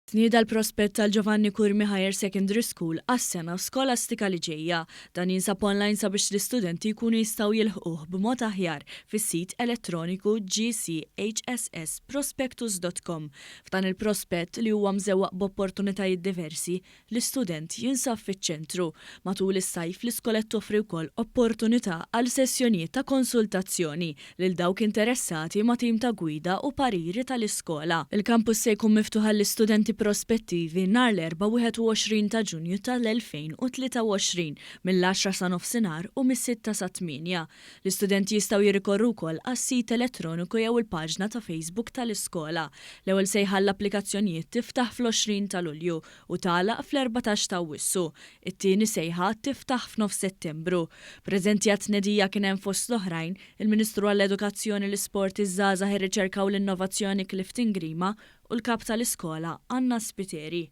Tnieda l-prospett tal-Giovanni Kurmi Higher Secondary School għas-sena skolastika li ġejja. Dan jinsab online sabiex l-istudenti jkunu jistgħu jilħquh b'mod aħjar fis-sit elettroniku gchssprospectus.com. F'dan il-prospett li huwa mżewwaq b'opportunitajiet diversi, l-istudent jinsab fiċ-ċentru. Matul is-sajf l-iskola toffri wkoll opportunità għal sessjonijiet ta' konsultazzjoni lil dawk interessati ma' tim ta' gwida u pariri tal-iskola. Il-kampus se jkun miftuħ għall-istudenti prospettivi nhar l-4-21 ta' Ġunju tal-2023 mill-10 sa nofsinhar u mis-6 sa 8. L-istudenti jistgħu jirrikorru wkoll għas-sit elettroniku jew il-paġna ta' Facebook tal-iskola. L-ewwel sejħa l-applikazzjonijiet tiftaħ fl-20 ta' Lulju u tagħlaq fl-14 ta' Awwissu. It-tieni sejħa tiftaħ f'nofs Settembru. Preżenti għat-tnedija kien hemm fost l-oħrajn il-Ministru għall-Edukazzjoni, l-Isport, iż-Żgħażagħ, ir-Riċerka u l-Innovazzjoni Clifton Grima u l-kap tal-iskola Anna Spiteri.